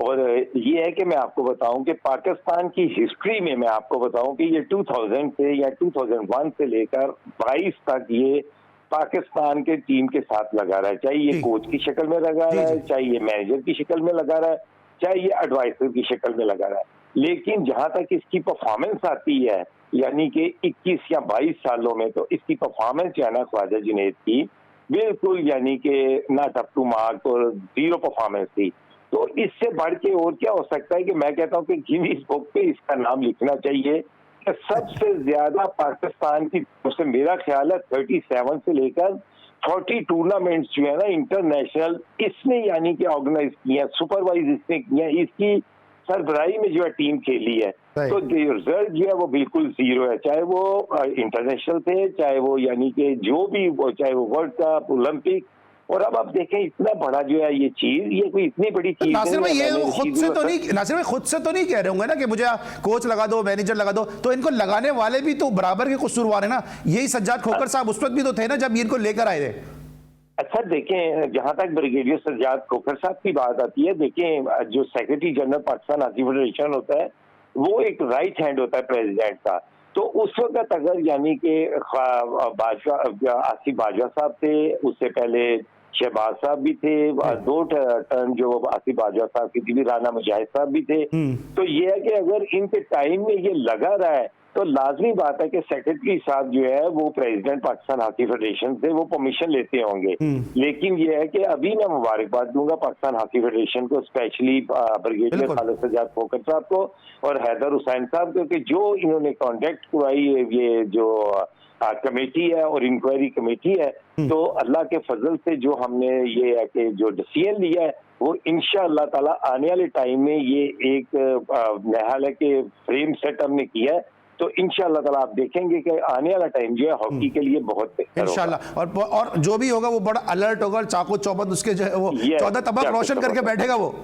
और ये है कि मैं आपको बताऊं कि पाकिस्तान की हिस्ट्री में मैं आपको बताऊं कि ये 2000 से या 2001 से लेकर 22 तक ये पाकिस्तान के टीम के साथ लगा रहा है, चाहे ये कोच की शक्ल में लगा रहा है, चाहे ये मैनेजर की शक्ल में लगा रहा है, चाहे ये एडवाइजर की शक्ल में लगा रहा है। लेकिन जहां तक इसकी परफॉर्मेंस आती है, यानी कि 21 या 22 सालों में, तो इसकी परफॉर्मेंस जो है ना ख्वाजा जुनैद की, बिल्कुल यानी कि नॉट अप टू मार्क और जीरो परफॉर्मेंस थी। तो इससे बढ़ के और क्या हो सकता है कि मैं कहता हूँ कि गिनीज बुक पे इसका नाम लिखना चाहिए कि सबसे ज्यादा पाकिस्तान की तरफ से, मेरा ख्याल है 37 से लेकर 40 टूर्नामेंट्स जो है ना इंटरनेशनल, इसने यानी कि ऑर्गेनाइज किया, सुपरवाइज इसने किया, इसकी सरबराही में जो है टीम खेली है। तो रिजल्ट जो है वो बिल्कुल जीरो है, चाहे वो इंटरनेशनल थे, चाहे वो यानी कि जो भी, चाहे वो वर्ल्ड कप, ओलंपिक। और अब आप देखें इतना बड़ा जो है ये चीज, ये कोई इतनी बड़ी चीज नासिर भाई, ये खुद से तो नहीं, नासिर भाई खुद से तो नहीं कह रहे होंगे ना कि मुझे कोच लगा दो, मैनेजर लगा दो, तो इनको लगाने वाले भी तो बराबर के कसूरवार है ना। यही सज्जाद खोखर साहब उस वक्त भी तो थे ना जब इनको लेकर आए थे। अच्छा देखें, जहां तक ब्रिगेडियर सज्जाद खोखर साहब की बात आती है, देखें जो secretary general Pakistan hockey federation होता है वो एक राइट हैंड होता है प्रेसिडेंट का। तो उस वक्त अगर यानी कि बाजवा आसिफ बाजवा साहब थे, उससे पहले शहबाज साहब भी थे, 2 टर्म जो आसिफ बाजवा साहब की थी, राना मुजाहिद साहब भी थे। तो ये है कि अगर इनके टाइम में ये लगा रहा है तो लाजमी बात है कि सेक्रेटरी साहब जो है वो प्रेसिडेंट पाकिस्तान हॉकी फेडरेशन से वो परमिशन लेते होंगे। लेकिन ये है कि अभी मैं मुबारकबाद दूंगा पाकिस्तान हॉकी फेडरेशन को, स्पेशली ब्रिगेडियर खालिद सज्जाद खोखर साहब को और हैदर हुसैन साहब को, कि जो इन्होंने कॉन्टेक्ट करवाई ये जो कमेटी है और इंक्वायरी कमेटी है, तो अल्लाह के फजल से जो हमने ये है कि जो डिसीजन लिया है वो इंशाअल्लाह ताला आने वाले टाइम में ये एक नहाल है कि फ्रेम सेट हमने किया है, तो इंशाअल्लाह ताला आप देखेंगे कि आने वाला टाइम जो है हॉकी के लिए बहुत इंशाअल्लाह। और जो भी होगा वो बड़ा अलर्ट होगा, चाको चौबत उसके जो है वो 14 तबक रोशन करके बैठेगा वो।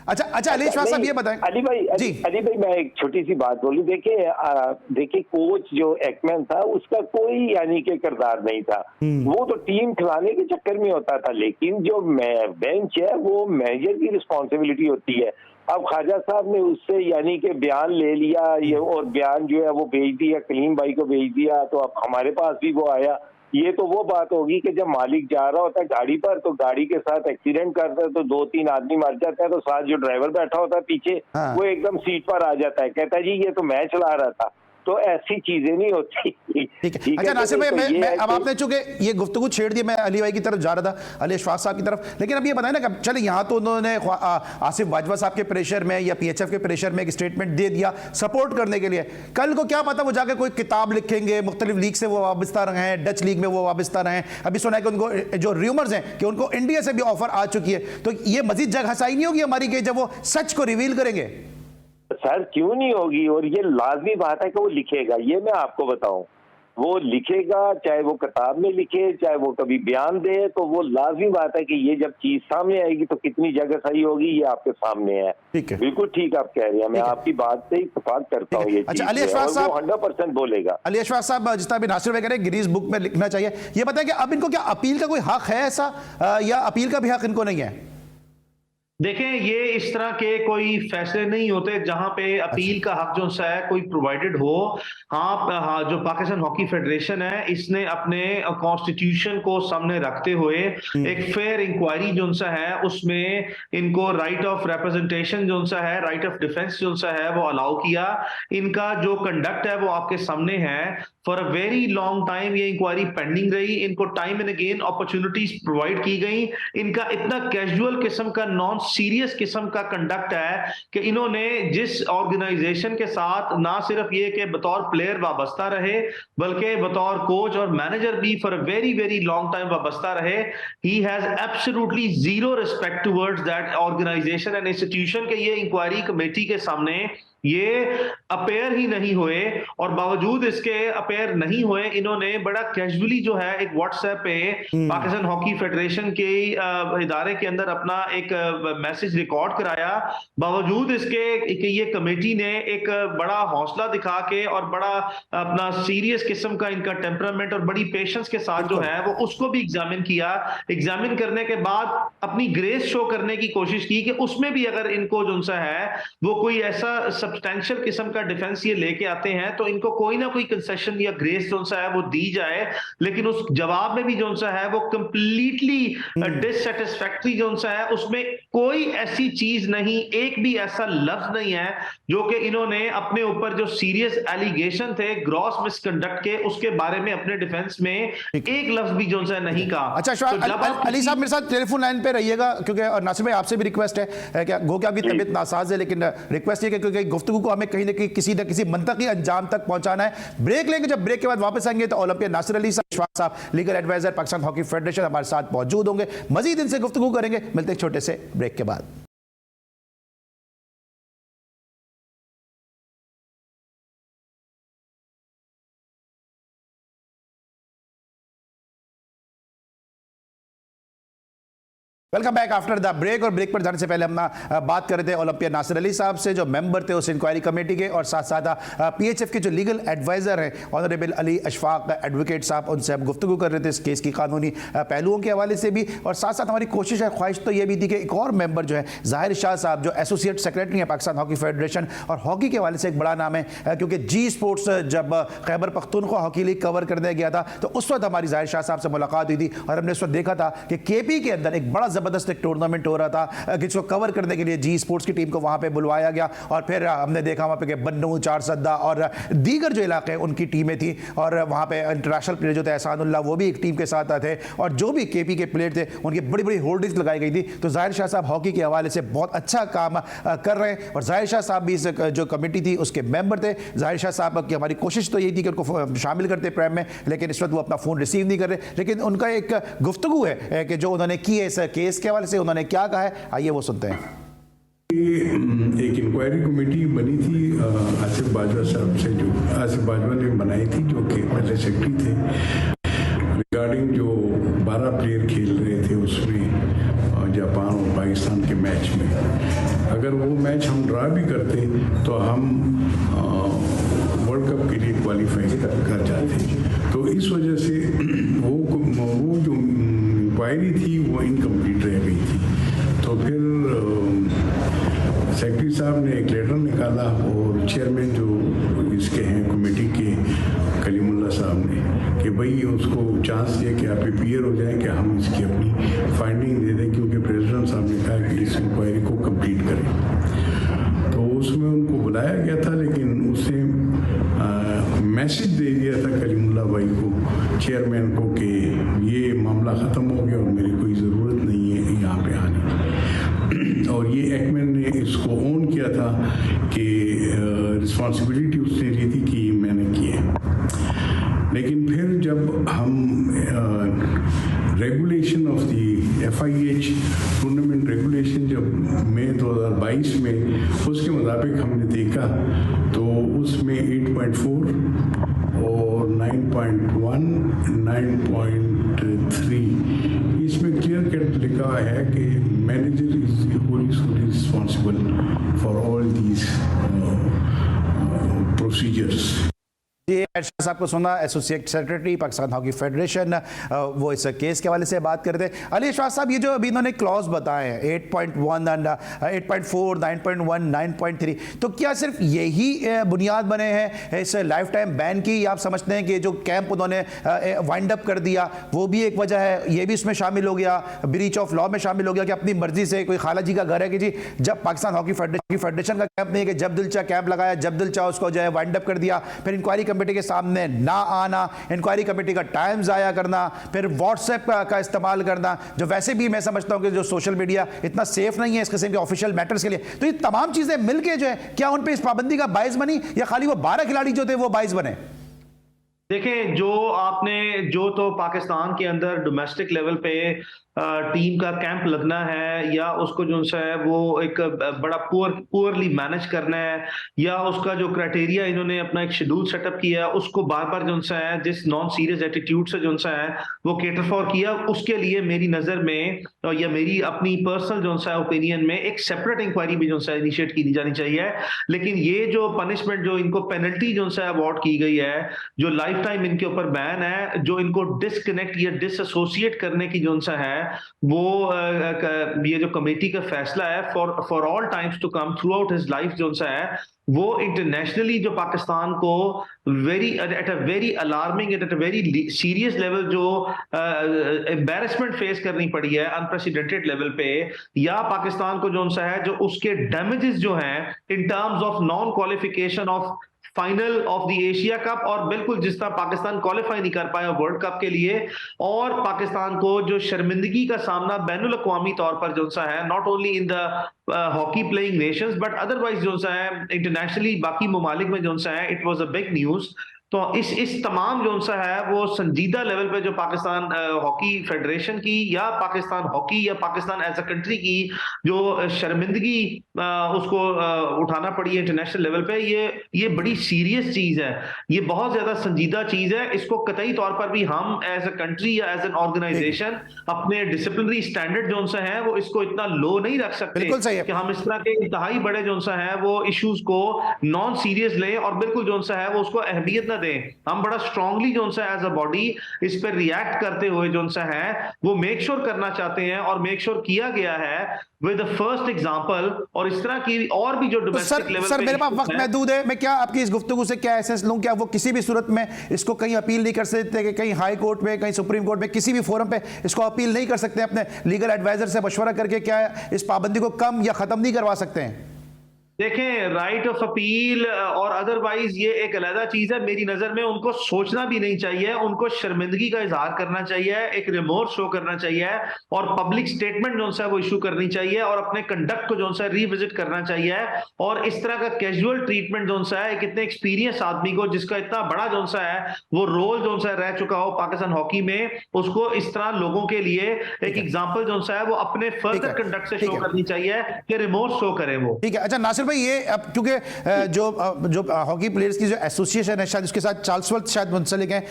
अच्छा अली इशफाक साहब ये बताएं। अली भाई मैं एक छोटी सी बात बोलूं, देखिए कोच जो एक्मैन था उसका कोई यानी कि किरदार नहीं था, वो तो टीम खिलाने के चक्कर में होता था, लेकिन जो बेंच है वो मैनेजर की रिस्पॉन्सिबिलिटी होती है। अब ख्वाजा साहब ने उससे यानी कि बयान ले लिया ये, और बयान जो है वो भेज दिया, कलीम भाई को भेज दिया, तो अब हमारे पास भी वो आया। ये तो वो बात होगी कि जब मालिक जा रहा होता है गाड़ी पर, तो गाड़ी के साथ एक्सीडेंट करता है तो 2-3 आदमी मर जाता है, तो साथ जो ड्राइवर बैठा होता है पीछे वो एकदम सीट पर आ जाता है, कहता है जी ये तो मैं चला रहा था। तो ऐसी चीजें नहीं होती। ठीक है। अच्छा नासिर भाई, मैं अब आपने चूंकि ये गुफ्तगू छेड़ दी, मैं अली भाई की तरफ जा रहा था, अली इशफाक साहब की तरफ, लेकिन अब ये बताएं ना कि चले यहाँ तो उन्होंने आसिफ बाजवा साहब के प्रेशर में या PHF के प्रेशर में एक स्टेटमेंट दे दिया सपोर्ट करने के लिए, कल को क्या पता वो जाकर कोई किताब लिखेंगे, मुख्तलिफ लीग से वो वाबस्ता रहे हैं, डच लीग में वो वाबस्ता रहे हैं, अभी सुना है कि उनको जो र्यूमर्स हैं कि उनको इंडिया से भी ऑफर आ चुकी है, तो ये मजीद जगह हसाई नहीं होगी हमारी कि जब वो सच को रिवील करेंगे? सर क्यों नहीं होगी, और ये लाजमी बात है कि वो लिखेगा, ये मैं आपको बताऊं, वो लिखेगा, चाहे वो किताब में लिखे, चाहे वो कभी बयान दे, तो वो लाजमी बात है कि ये जब चीज सामने आएगी तो कितनी जगह सही होगी ये आपके सामने है। ठीक है, बिल्कुल ठीक आप कह रहे हैं, मैं आपकी बात से इत्तेफाक करता हूँ। ये अच्छा अली इशफाक साहब 100% बोलेगा। अली इशफाक साहब, जिस तरह भी नासिर भाई कह रहे हैं गिनीज बुक में लिखना चाहिए, ये बताएं कि अब इनको क्या अपील का कोई हक है ऐसा, या अपील का भी हक इनको नहीं है? देखें, ये इस तरह के कोई फैसले नहीं होते जहां पे अपील का हक जो सा है कोई प्रोवाइडेड हो। हाँ, जो पाकिस्तान हॉकी फेडरेशन है इसने अपने कॉन्स्टिट्यूशन को सामने रखते हुए एक फेयर इंक्वायरी जो सा है उसमें इनको राइट ऑफ रिप्रेजेंटेशन जो सा है, राइट ऑफ डिफेंस जो सा है वो अलाउ किया। इनका जो कंडक्ट है वो आपके सामने है। For a very long time ये इंक्वायरी पेंडिंग रही, इनको time and again opportunities provide की गई। इनका इतना कैजुअल किस्म का, नॉन सीरियस किस्म का कंडक्ट है कि इन्होंने जिस ऑर्गेनाइजेशन के साथ ना सिर्फ ये कि बतौर प्लेयर वाबस्ता रहे बल्कि बतौर कोच और मैनेजर भी for a very very long time वाबस्ता रहे, he has absolutely zero respect towards that organisation and institution के ये इंक्वायरी कमेटी के सामने ये अपेयर ही नहीं हुए। और बावजूद इसके अपेयर नहीं हुए, इन्होंने बड़ा कैजुअली जो है एक व्हाट्सएप पे पाकिस्तान हॉकी फेडरेशन के इदारे के अंदर अपना एक मैसेज रिकॉर्ड कराया। बावजूद इसके कि ये कमेटी ने एक बड़ा हौसला दिखा के और बड़ा अपना सीरियस किस्म का इनका टेम्परामेंट और बड़ी पेशेंस के साथ जो है वो उसको भी एग्जामिन किया। एग्जामिन करने के बाद अपनी ग्रेस शो करने की कोशिश की कि उसमें भी अगर इनको जो सा है वो कोई ऐसा सब्सटेंशियल किस्म का डिफेंस ये लेके आते हैं तो इनको कोई ना कोई कंसेशन या ग्रेस जो सा है वो दी जाए। लेकिन उस जवाब में भी जो सा है वो कंप्लीटली डिससैटिस्फैक्टरी जो सा है, उसमें कोई ऐसी चीज नहीं, एक भी ऐसा लफ्ज नहीं है जो कि इन्होंने अपने ऊपर जो सीरियस एलिगेशन थे ग्रॉस मिसकंडक्ट के उसके बारे में अपने डिफेंस में एक लफ्ज भी जो सा नहीं कहा। अच्छा अली साहब मेरे साथ टेलीफोन लाइन पे रहिएगा, क्योंकि नासिर भाई आपसे भी रिक्वेस्ट है क्या गो कि आपकी तबीयत नासाज है, लेकिन रिक्वेस्ट ये क्योंकि गुफ्तगू को हमें कहीं ना किसी मंतकी अंजाम तक पहुंचाना है। ब्रेक लेंगे, जब ब्रेक के बाद वापस आएंगे तो ओलंपियन नासिर अली साहब, legal advisor Pakistan hockey federation, हमारे साथ मौजूद होंगे। मजीद इनसे गुफ्तगू करेंगे। मिलते हैं छोटे से ब्रेक के बाद। Welcome back after the break. और ब्रेक पर जाने से पहले हम बात कर रहे थे ओलंपियन नासिर अली साहब से, जो मेंबर थे उस इंक्वायरी कमेटी के, और साथ साथ पीएचएफ के जो लीगल एडवाइजर हैं ऑनरेबल अली अशफाक एडवोकेट साहब, उनसे हम गुफ्तगू कर रहे थे इस केस की कानूनी पहलुओं के हवाले से भी। और साथ साथ हमारी कोशिश है, ख्वाहिश तो ये भी थी कि एक और मेंबर जो है ज़ाहिर शाह साहब, जो एसोसिएट सेक्रेटरी हैं पाकिस्तान हॉकी फेडरेशन, और हॉकी के हवाले से एक बड़ा नाम है, क्योंकि जी स्पोर्ट्स जब Khyber Pakhtunkhwa hockey league cover करने गया था तो उस वक्त हमारी ज़ाहिर शाह साहब से मुलाकात हुई थी, और हमने उस वक्त देखा था कि केपी के अंदर एक बड़ा ज़बरदस्त एक टूर्नामेंट हो रहा था जिसको कवर करने के लिए जी स्पोर्ट्स की टीम को वहां पे बुलवाया गया। और फिर हमने देखा वहां पे कि बन्नू, चार सद्दा और दीगर जो इलाके उनकी टीमें थी, और वहां पे इंटरनेशनल प्लेयर जो थे एहसानुल्लाह, वो भी एक टीम के साथ थे, और जो भी केपी के प्लेयर थे उनकी बड़ी बड़ी होल्डिंग्स लगाई गई थी। तो ज़ाहिर शाह साहब हॉकी के हवाले से बहुत अच्छा काम कर रहे हैं, और ज़ाहिर शाह साहब भी इस जो कमेटी थी उसके मेंबर थे। ज़ाहिर शाह साहब की हमारी कोशिश तो यही थी कि उनको शामिल करते प्रोग्राम में, लेकिन इस वक्त वो अपना फ़ोन रिसीव नहीं कर रहे। लेकिन उनका एक गुफ्तगू है कि जो उन्होंने की है इस केस के हवाले से, उन्होंने क्या कहा है, आइए वो सुनते हैं। एक इंक्वायरी कमेटी बनी थी आसिफ बाजवा साहब से, जो आसिफ बाजवा ने बनाई थी, जो कि पहले सेक्रेटरी थे, रिगार्डिंग जो 12 प्लेयर खेल रहे थे उसमें जापान और पाकिस्तान के मैच में। अगर वो मैच हम ड्रा भी करते तो हम वर्ल्ड कप के लिए क्वालिफाई कर जाते। तो इस वजह से वो जो इंक्वायरी थी वो इनकम्प्लीट रह गई थी। तो फिर सेक्रेटरी साहब ने एक लेटर निकाला, और चेयरमैन जो इसके हैं कमेटी के कलीमुल्लाह साहब ने, कि भाई उसको चांस दिया कि आप प्रिपेयर हो जाएं कि हम इसकी अपनी फाइंडिंग दे दें, क्योंकि प्रेसिडेंट साहब ने कहा कि इस इंक्वायरी को कंप्लीट करें। तो उसमें उनको बुलाया गया था, लेकिन उसने मैसेज दे दिया था कलीमुल्लाह भाई को, चेयरमैन को, कि ये मामला ख़त्म हो गया और मेरी कोई ज़रूरत नहीं है यहाँ पे आने की। और ये एक्मैन ने इसको ऑन किया था कि रिस्पॉन्सिबिलिटी उसने ली थी कि मैंने की है। लेकिन फिर जब हम regulation of the FIH tournament regulation जब मई 2022 में उसके मुताबिक हमने देखा, तो उसमें 8.4 और 9.1, 9.3 इसमें क्लियर कट लिखा है कि manager is wholly responsible for all these procedures. जी शाह साहब को सुना, associate secretary Pakistan hockey federation, वो इस केस के हवाले से बात कर रहे थे। अली अशफाक साहब, ये जो अभी इन्होंने क्लॉज बताए हैं 8.1 एंड 8.4, 9.1, 9.3, तो क्या सिर्फ यही बुनियाद बने हैं इस लाइफ टाइम बैन की, या आप समझते हैं कि जो कैंप उन्होंने वाइंड अप कर दिया वो भी एक वजह है, ये भी इसमें शामिल हो गया, ब्रीच ऑफ लॉ में शामिल हो गया, कि अपनी मर्जी से कोई खाला जी का घर है कि जी जब पाकिस्तान हॉकी फेडरेशन का कैंप नहीं है कि जब दिल चाह कैंप लगाया, जब दिल चाह उसको जो है वाइंड अप कर दिया, फिर इंक्वायरी कमेटी के सामने ना आना, इंक्वायरी कमेटी का टाइम जाया करना, फिर व्हाट्सएप का इस्तेमाल करना, जो वैसे भी मैं समझता हूं कि जो सोशल मीडिया इतना सेफ नहीं है इस किस्म के ऑफिशियल मैटर्स के लिए। तो ये तमाम चीजें मिलके जो है, क्या उन पे इस पाबंदी का बाइस बनी, या खाली वो 12 खिलाड़ी जो थे वो बाइस बने? देखें, जो तो पाकिस्तान के अंदर डोमेस्टिक लेवल पे टीम का कैंप लगना है, या उसको जो है वो एक बड़ा पुअरली मैनेज करना है, या उसका जो क्राइटेरिया इन्होंने अपना एक शेड्यूल सेटअप किया है उसको बार बार जो है जिस नॉन सीरियस एटीट्यूड से जो है वो केटर फॉर किया, उसके लिए मेरी नज़र में या मेरी अपनी पर्सनल जो है ओपिनियन में एक सेपरेट इंक्वायरी भी जो है इनिशिएट की जानी चाहिए। लेकिन ये जो पनिशमेंट, जो इनको पेनल्टी जो है अवॉर्ड की गई है, जो लाइफ टाइम इनके ऊपर बैन है, जो इनको डिसकनेक्ट या डिसएसोसिएट करने की जो है वो ये जो कमेटी का फैसला है for all times to come throughout his life जो है वो इंटरनेशनली जो पाकिस्तान को at a very alarming, at a very serious level जो एम्बैरेसमेंट फेस करनी पड़ी है अनप्रेसिडेंटेड लेवल पे, या पाकिस्तान को जो है जो उसके डैमेजेस जो हैं in terms of non qualification of final of the Asia cup, और बिल्कुल जिस तरह पाकिस्तान क्वालिफाई नहीं कर पाया वर्ल्ड कप के लिए, और पाकिस्तान को जो शर्मिंदगी का सामना बैनुल अक़वामी तौर पर जो है not only in the hockey playing Nations but otherwise जो है इंटरनेशनली बाकी ममालिक में जो है it was a big news. तो इस तमाम जो सा है वो संजीदा लेवल पे जो पाकिस्तान हॉकी फेडरेशन की या पाकिस्तान हॉकी या पाकिस्तान एज अ कंट्री की जो शर्मिंदगी उसको उठाना पड़ी है इंटरनेशनल लेवल पे, ये बड़ी सीरियस चीज है, ये बहुत ज्यादा संजीदा चीज है। इसको कतई तौर पर भी हम एज अ कंट्री या एज एन ऑर्गेनाइजेशन अपने डिसिप्लिनरी स्टैंडर्ड जो सा है वो इसको इतना लो नहीं रख सकते कि हम इस तरह के इंतहाई बड़े जो सा है वो इश्यूज को नॉन सीरियस लें और बिल्कुल जो सा है वो उसको अहमियत ना दें। हम बड़ा स्ट्रांगली जो सा एज अ बॉडी इस पर रिएक्ट करते हुए जो सा है वो मेक श्योर करना चाहते हैं और मेक श्योर किया गया है विद द फर्स्ट एग्जांपल। और इस तरह की और भी जो डोमेस्टिक लेवल सर मेरे पास वक्त महदूद है, मैं क्या आपकी इस गुफ्तगू से क्या एसेंस लूं, क्या वो किसी भी सूरत में इसको कहीं अपील नहीं कर सकते कि कहीं हाई कोर्ट में, कहीं सुप्रीम कोर्ट में, किसी भी फोरम पे इसको अपील नहीं कर सकते अपने लीगल एडवाइजर से मशवरा करके, क्या इस पाबंदी को कम या खत्म नहीं करवा सकते हैं? देखें, राइट ऑफ अपील और अदरवाइज ये एक अलग चीज है। मेरी नजर में उनको सोचना भी नहीं चाहिए, उनको शर्मिंदगी का इजहार करना चाहिए, एक रिमोर्स शो करना चाहिए और पब्लिक स्टेटमेंट जो है वो इशू करनी चाहिए और अपने कंडक्ट को जो है रिविजिट करना चाहिए। और इस तरह का कैजुअल ट्रीटमेंट जो है एक इतने एक्सपीरियंस आदमी को जिसका इतना बड़ा जो है वो रोल जो है रह चुका हो पाकिस्तान हॉकी में, उसको इस तरह लोगों के लिए एक एग्जाम्पल जो है वो अपने फर्दर कंडक्ट से शो करनी चाहिए कि रिमोर्स शो करे वो। ठीक है। अच्छा नासिर भाई, ये अब क्योंकि जो हॉकी प्लेयर्स की जो एसोसिएशन है शायद उसके साथ चार्ल्सवर्थ शायद मुंसलिक है,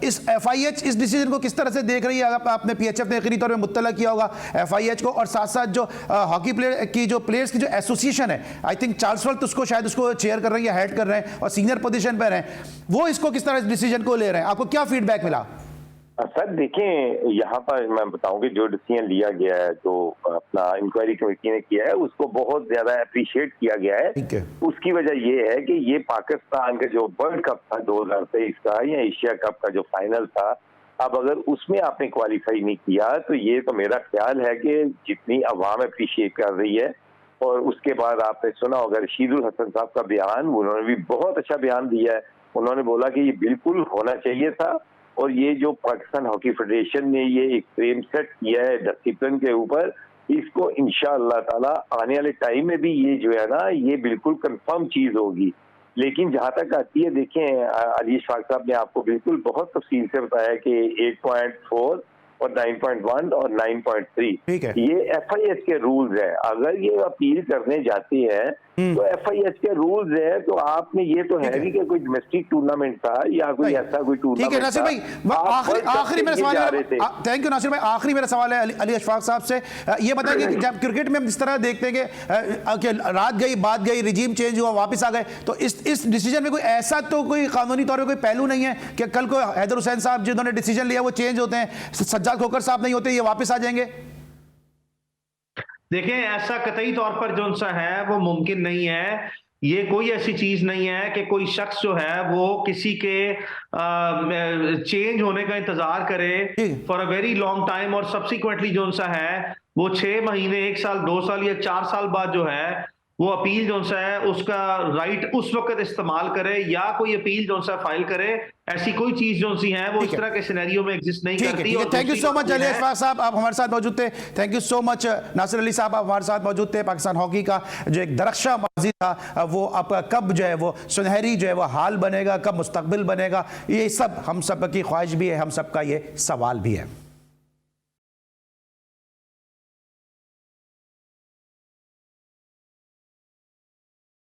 इस FIH इस डिसीजन को किस तरह से देख रही है? आपने PHF ने आखिरी तौर पे मुत्तला किया होगा FIH को, और साथ साथ जो हॉकी प्लेयर की जो प्लेयर्स की जो एसोसिएशन है, आई थिंक चार्ल्सवर्थ उसको शायद उसको चेयर कर रही है, हेड कर रहे हैं और सीनियर पोजीशन पर हैं, वो इसको किस तरह इस डिसीजन को ले रहे हैं? आपको क्या फीडबैक मिला? सर देखें, यहाँ पर मैं बताऊंगी जो डिसीजन लिया गया है, जो अपना इंक्वायरी कमेटी ने किया है, उसको बहुत ज्यादा अप्रिशिएट किया गया है। उसकी वजह ये है कि ये पाकिस्तान का जो वर्ल्ड कप था 2023 का या एशिया कप का जो फाइनल था, अब अगर उसमें आपने क्वालिफाई नहीं किया तो ये तो मेरा ख्याल है कि जितनी अवाम अप्रिशिएट कर रही है। और उसके बाद आपने सुना होगा रशीदुल हसन साहब का बयान, उन्होंने भी बहुत अच्छा बयान दिया है। उन्होंने बोला कि ये बिल्कुल होना चाहिए था और ये जो पाकिस्तान हॉकी फेडरेशन ने ये एक फ्रेम सेट किया है डिसिप्लिन के ऊपर, इसको इंशाअल्लाह ताला आने वाले टाइम में भी ये जो है ना ये बिल्कुल कंफर्म चीज होगी। लेकिन जहां तक आती है, देखें अली इशफाक साहब ने आपको बिल्कुल बहुत तफसील से बताया कि 8.4 और 9.1 और 9.3 ये FIH के रूल्स है। अगर ये अपील करने जाते हैं तो FIH के रूल्स है, तो आपने ये तो है नहीं कि कोई डोमेस्टिक टूर्नामेंट था या कोई ऐसा कोई टूर्नामेंट। ठीक है नासिर भाई, आखिरी मेरा सवाल है, थैंक यू नासिर भाई, आखिरी मेरा सवाल है अली इशफाक साहब से, ये बताएं कि जब क्रिकेट में हम जिस तरह देखते हैं कि रात गई बात गई, रिजीम चेंज हुआ, वापस आ गए, तो इस डिसीजन में कोई ऐसा तो कोई कानूनी तौर पर कोई पहलू नहीं है कि कल को हैदर हुसैन साहब जिन्होंने डिसीजन लिया वो चेंज होते हैं, सज्जाद खोकर साहब नहीं होते, ये वापस आ जाएंगे? देखें, ऐसा कतई तौर पर जो सा है वो मुमकिन नहीं है। ये कोई ऐसी चीज नहीं है कि कोई शख्स जो है वो किसी के चेंज होने का इंतजार करे for a very long time और सब्सिक्वेंटली जो सा है वो 6 महीने, 1 साल, 2 साल या 4 साल बाद जो है वो अपील जो सा है उसका राइट उस वक्त इस्तेमाल करे या कोई अपील जो सा फाइल करे। ऐसी कोई चीज जो सी है वो इस तरह के सिनेरियो में एग्जिस्ट नहीं करती। Thank you so much Ali Ishfaq साहब, आप हमारे साथ मौजूद थे। Thank you so much Nasir Ali साहब, आप हमारे साथ मौजूद थे। पाकिस्तान हॉकी का जो एक दरख्शा माजी था वो अब कब जो है वो सुनहरी जो है वो हाल बनेगा, कब मुस्तकबिल बनेगा, ये सब हम सब की ख्वाहिश भी है, हम सबका ये सवाल भी है।